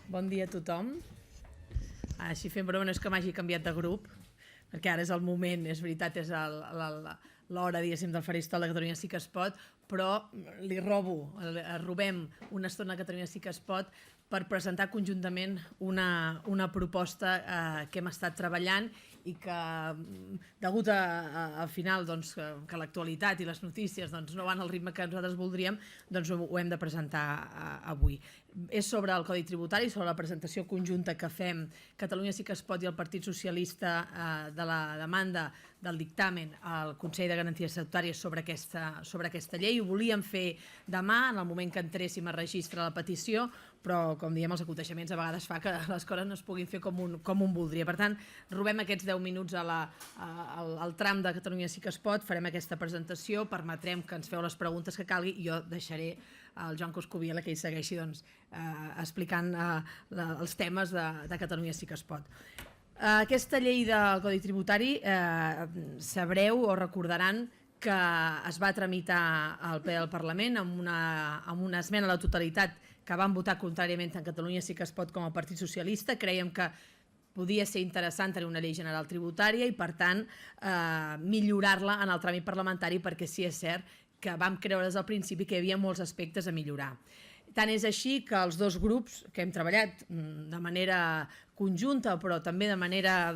Bon dia a tothom. Així fent broma, no és que m'hagi canviat de grup, perquè ara és el moment, és veritat, és l'hora, diguéssim, del faristol de Catalunya Sí que es pot, però li robem una estona a Catalunya Sí que es pot per presentar conjuntament una proposta que hem estat treballant i que, degut al final que l'actualitat i les notícies no van al ritme que nosaltres voldríem, ho hem de presentar avui. És sobre el Codi Tributari, sobre la presentació conjunta que fem Catalunya Sí que es pot i el Partit Socialista de la demanda del dictamen al Consell de Garanties Estatutàries sobre aquesta llei. Ho volíem fer demà, en el moment que entréssim a registre la petició, però, com diem, els aconteixements a vegades fa que les coses no es puguin fer com un voldria. Per tant, robem aquests 10 minuts al tram de Catalunya Sí que es pot, farem aquesta presentació, permetrem que ens feu les preguntes que calgui i jo deixaré el Joan Coscubiela que hi segueixi explicant els temes de Catalunya Sí que es pot. Aquesta llei del Codi Tributari, sabreu o recordaran que es va tramitar al ple del Parlament amb una esmena a la totalitat que van votar contràriament tant Catalunya Sí que es pot com el Partit Socialista. Creiem que podia ser interessant tenir una llei general tributària i, per tant, millorar-la en el tràmit parlamentari, perquè sí és cert que vam creure des del principi que hi havia molts aspectes a millorar. Tant és així que els dos grups que hem treballat de manera conjunta, però també de manera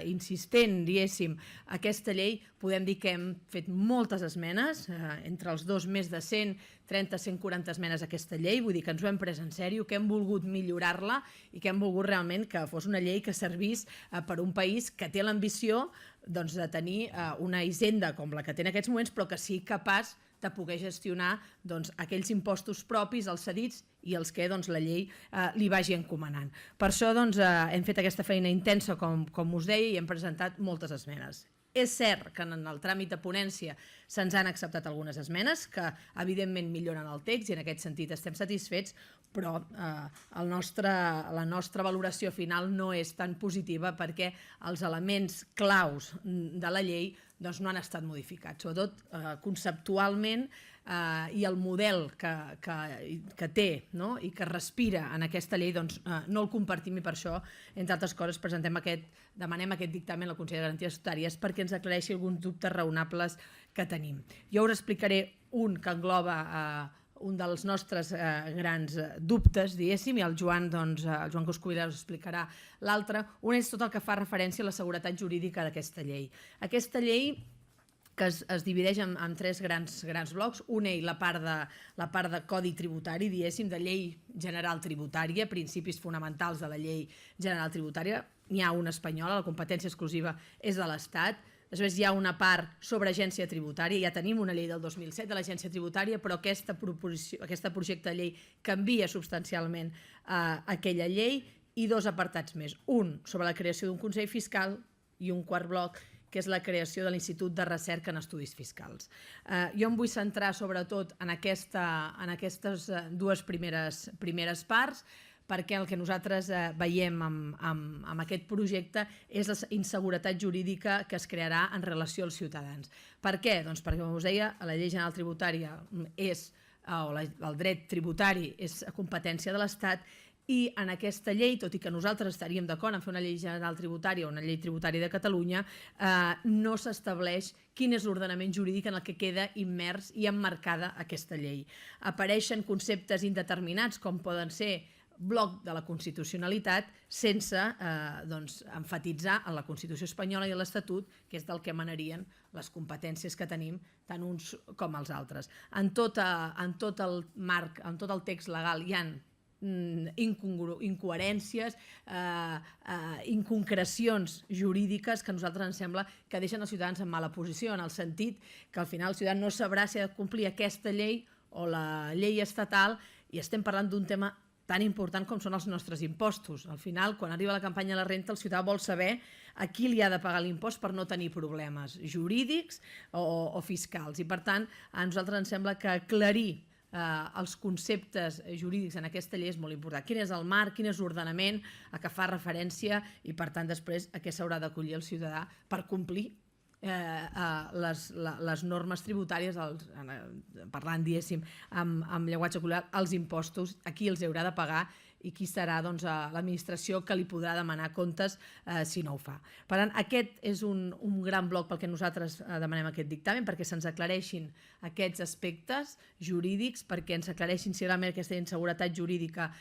insistent, diguéssim, aquesta llei, podem dir que hem fet moltes esmenes, entre els dos més de 130-140 esmenes a aquesta llei, vull dir que ens ho hem pres en sèrio, que hem volgut millorar-la i que hem volgut realment que fos una llei que servís per un país que té l'ambició de tenir una hisenda com la que té en aquests moments, però que sigui capaç de poder gestionar aquells impostos propis, els cedits i els que la llei li vagi encomanant. Per això hem fet aquesta feina intensa, com us deia, i hem presentat moltes esmenes. És cert que en el tràmit de ponència se'ns han acceptat algunes esmenes que evidentment milloren el text i en aquest sentit estem satisfets, però la nostra valoració final no és tan positiva perquè els elements claus de la llei no han estat modificats, sobretot conceptualment, i el model que té i que respira en aquesta llei no el compartim i per això, entre altres coses, demanem aquest dictamen al Consell de Garanties Estatutàries perquè ens aclareixi alguns dubtes raonables que tenim. Jo us explicaré un que engloba un dels nostres grans dubtes, diguéssim, i el Joan Coscubiela us explicarà l'altre. Un és tot el que fa referència a la seguretat jurídica d'aquesta llei. Aquesta llei que es divideix en tres grans blocs, un és la part de codi tributari, diguéssim, de llei general tributària, principis fonamentals de la llei general tributària. N'hi ha una espanyola, la competència exclusiva és de l'Estat. Després hi ha una part sobre agència tributària, ja tenim una llei del 2007 de l'agència tributària, però aquest projecte de llei canvia substancialment aquella llei, i dos apartats més. Un sobre la creació d'un Consell Fiscal i un quart bloc que és la creació de l'Institut de Recerca en Estudis Fiscals. Jo em vull centrar sobretot en aquestes dues primeres parts, perquè el que nosaltres veiem amb aquest projecte és la inseguretat jurídica que es crearà en relació als ciutadans. Per què? Doncs perquè, com us deia, la llei general tributària o el dret tributari és competència de l'Estat, i en aquesta llei, tot i que nosaltres estaríem d'acord en fer una llei general tributària o una llei tributària de Catalunya, no s'estableix quin és l'ordenament jurídic en el que queda immers i emmarcada aquesta llei. Apareixen conceptes indeterminats com poden ser bloc de la constitucionalitat sense emfatitzar en la Constitució espanyola i l'Estatut, que és del que emanarien les competències que tenim tant uns com els altres. En tot el marc, en tot el text legal hi ha incoherències, inconcrecions jurídiques que a nosaltres ens sembla que deixen els ciutadans en mala posició, en el sentit que al final el ciutadà no sabrà si ha de complir aquesta llei o la llei estatal, i estem parlant d'un tema tan important com són els nostres impostos. Al final, quan arriba la campanya de la renta, el ciutadà vol saber a qui li ha de pagar l'impost per no tenir problemes jurídics o fiscals. I, per tant, a nosaltres ens sembla que aclarir els conceptes jurídics en aquesta llei és molt important. Quin és el marc, quin és l'ordenament a què fa referència i, per tant, després a què s'haurà d'acollir el ciutadà per complir les normes tributàries, parlant, diguéssim, amb llenguatge col·loquial, els impostos, a qui els haurà de pagar i qui serà l'administració que li podrà demanar comptes si no ho fa. Per tant, aquest és un gran bloc pel que nosaltres demanem aquest dictamen, perquè se'ns aclareixin aquests aspectes jurídics, perquè ens aclareixin si realment aquesta inseguretat jurídica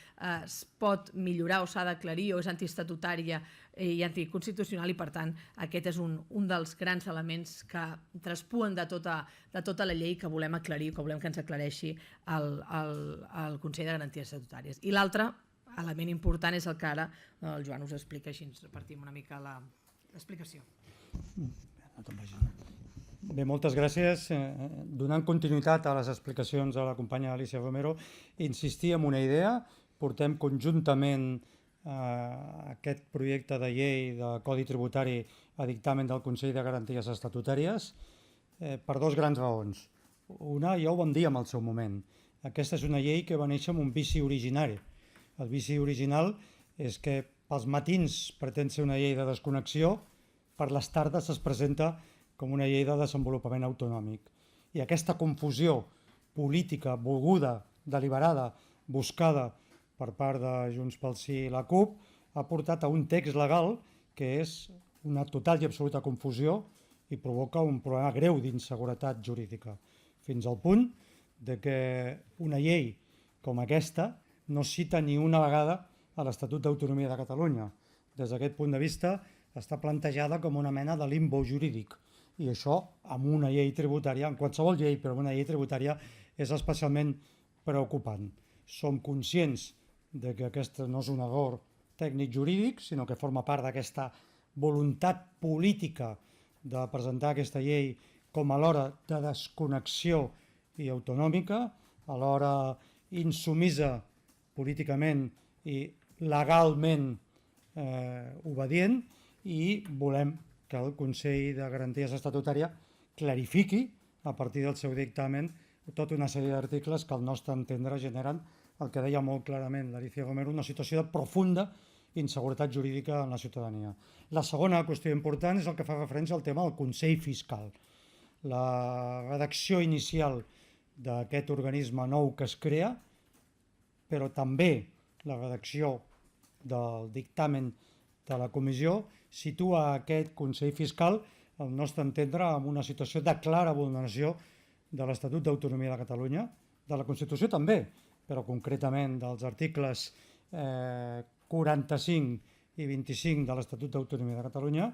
es pot millorar o s'ha d'aclarir o és antiestatutària i anticonstitucional, i per tant aquest és un dels grans elements que traspuen de tota la llei que volem aclarir, que volem que ens aclareixi el Consell de Garanties Estatutàries. I l'altre element important és el que ara el Joan us explica, així ens repartim una mica l'explicació. Bé, moltes gràcies. Donant continuïtat a les explicacions de la companya Alicia Romero, insistir en una idea. Portem conjuntament aquest projecte de llei de Codi Tributari a dictamen del Consell de Garanties Estatutàries per dues grans raons. Una, ja ho vam dir en el seu moment, aquesta és una llei que va néixer amb un vici originari. El vici original és que pels matins pretén ser una llei de desconnexió, per les tardes es presenta com una llei de desenvolupament autonòmic. I aquesta confusió política volguda, deliberada, buscada per part de Junts pel Sí i la CUP, ha portat a un text legal que és una total i absoluta confusió i provoca un problema greu d'inseguretat jurídica, fins al punt de que una llei com aquesta no cita ni una vegada a l'Estatut d'Autonomia de Catalunya. Des d'aquest punt de vista està plantejada com una mena de limbo jurídic, i això amb una llei tributària, en qualsevol llei, però amb una llei tributària, és especialment preocupant. Som conscients de que aquest no és un error tècnic jurídic, sinó que forma part d'aquesta voluntat política de presentar aquesta llei com alhora de desconnexió i autonòmica, alhora insumisa políticament i legalment obedient, i volem que el Consell de Garanties Estatutàries clarifiqui, a partir del seu dictamen, tota una sèrie d'articles que al nostre entendre generen el que deia molt clarament l'Alicia Romero, una situació de profunda inseguretat jurídica en la ciutadania. La segona qüestió important és el que fa referència al tema del Consell Fiscal. La redacció inicial d'aquest organisme nou que es crea, però també la redacció del dictamen de la comissió, situa aquest Consell Fiscal, al nostre entendre, en una situació de clara vulneració de l'Estatut d'Autonomia de Catalunya, de la Constitució també, però concretament dels articles 45 i 25 de l'Estatut d'Autonomia de Catalunya,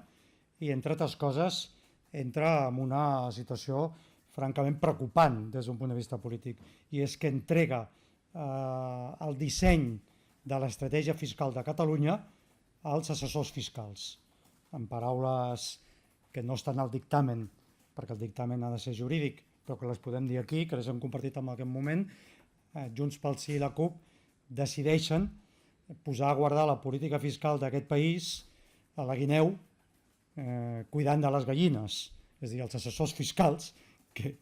i, entre altres coses, entra en una situació francament preocupant des d'un punt de vista polític, i és que entrega el disseny de l'estratègia fiscal de Catalunya als assessors fiscals, en paraules que no estan al dictamen, perquè el dictamen ha de ser jurídic, però que les podem dir aquí, que les hem compartit en aquest moment. Junts pel Sí i la CUP decideixen posar a guardar la política fiscal d'aquest país a la guineu, cuidant de les gallines. És a dir, els assessors fiscals, que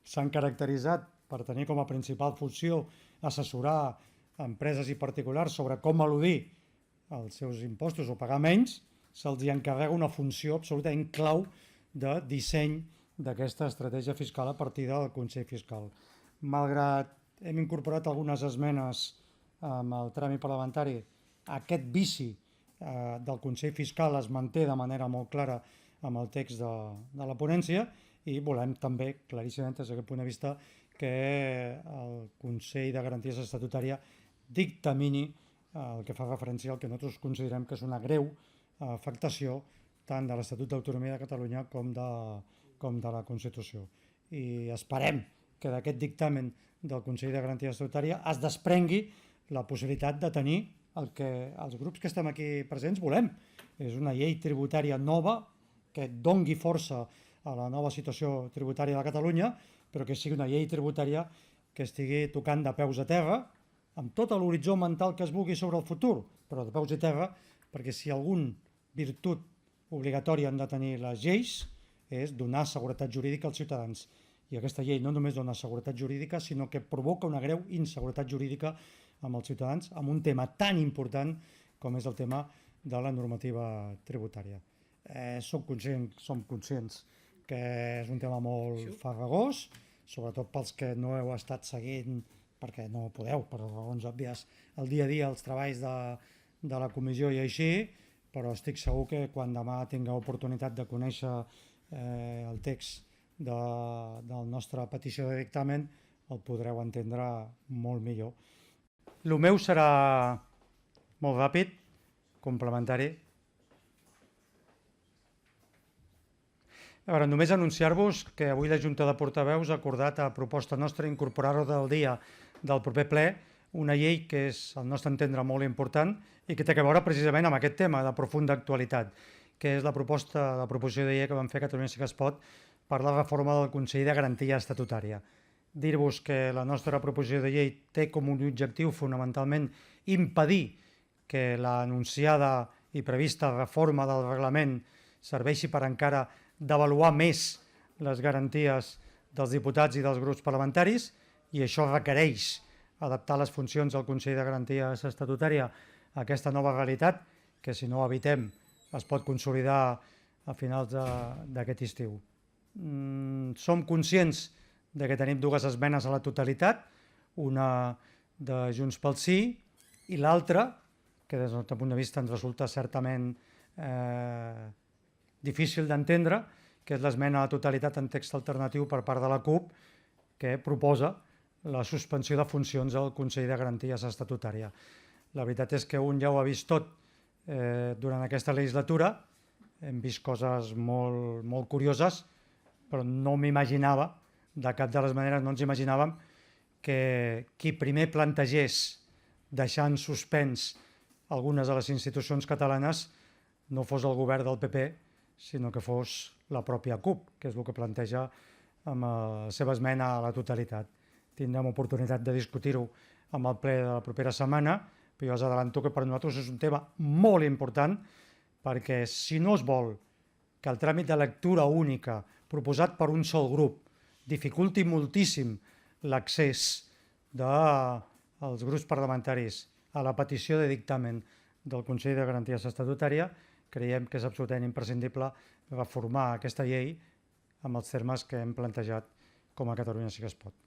s'han caracteritzat per tenir com a principal funció assessorar empreses i particulars sobre com eludir els seus impostos o pagar menys, se'ls encarrega una funció absolutament clau de disseny d'aquesta estratègia fiscal a partir del Consell Fiscal. Malgrat hem incorporat algunes esmenes amb el tràmit parlamentari, aquest vici del Consell Fiscal es manté de manera molt clara amb el text de la ponència, i volem també, claríssimament des d'aquest punt de vista, que el Consell de Garanties Estatutàries dictamini el que fa referència al que nosaltres considerem que és una greu afectació tant de l'Estatut d'Autonomia de Catalunya com de la Constitució. I esperem que d'aquest dictamen del Consell de Garanties Estatutàries es desprengui la possibilitat de tenir el que els grups que estem aquí presents volem. És una llei tributària nova que dongui força a la nova situació tributària de Catalunya, però que sigui una llei tributària que estigui tocant de peus a terra, amb tot l'horitzó mental que es vulgui sobre el futur, però de peus a terra, perquè si alguna virtut obligatòria han de tenir les lleis és donar seguretat jurídica als ciutadans. I aquesta llei no només dona seguretat jurídica, sinó que provoca una greu inseguretat jurídica amb els ciutadans, amb un tema tan important com és el tema de la normativa tributària. Som conscients que és un tema molt farragós, sobretot pels que no heu estat seguint perquè no podeu, per raons òbvies, el dia a dia, els treballs de la comissió i així, però estic segur que quan demà tingueu oportunitat de conèixer el text de la nostra petició de dictamen, el podreu entendre molt millor. El meu serà molt ràpid, complementari. A veure, només anunciar-vos que avui la Junta de Portaveus ha acordat a proposta nostra incorporar-ho del dia del proper ple una llei que és, al nostre entendre, molt important i que té a veure precisament amb aquest tema de profunda actualitat, que és la proposició de llei que vam fer a Catalunya Sí que es pot per la reforma del Consell de Garantia Estatutària. Dir-vos que la nostra proposició de llei té com un objectiu fonamentalment impedir que l'anunciada i prevista reforma del reglament serveixi per encara d'avaluar més les garanties dels diputats i dels grups parlamentaris, i això requereix adaptar les funcions del Consell de Garanties Estatutària a aquesta nova realitat, que si no evitem es pot consolidar a finals d'aquest estiu. Som conscients de que tenim dues esmenes a la totalitat, una de Junts pel Sí i l'altra, que des del nostre punt de vista ens resulta certament difícil d'entendre, que és l'esmena a la totalitat en text alternatiu per part de la CUP, que proposa la suspensió de funcions del Consell de Garanties Estatutària. La veritat és que un ja ho ha vist tot durant aquesta legislatura, hem vist coses molt curioses, però no m'imaginava, de cap de les maneres no ens imaginàvem, que qui primer plantegés deixar en suspens algunes de les institucions catalanes no fos el govern del PP, sinó que fos la pròpia CUP, que és el que planteja amb la seva esmena a la totalitat. Tindrem oportunitat de discutir-ho amb el ple de la propera setmana, però jo us adelanto que per nosaltres és un tema molt important, perquè si no es vol que el tràmit de lectura única proposat per un sol grup dificulti moltíssim l'accés dels grups parlamentaris a la petició de dictamen del Consell de Garanties Estatutària, creiem que és absolutament imprescindible reformar aquesta llei amb els termes que hem plantejat com a Catalunya Sí que es pot.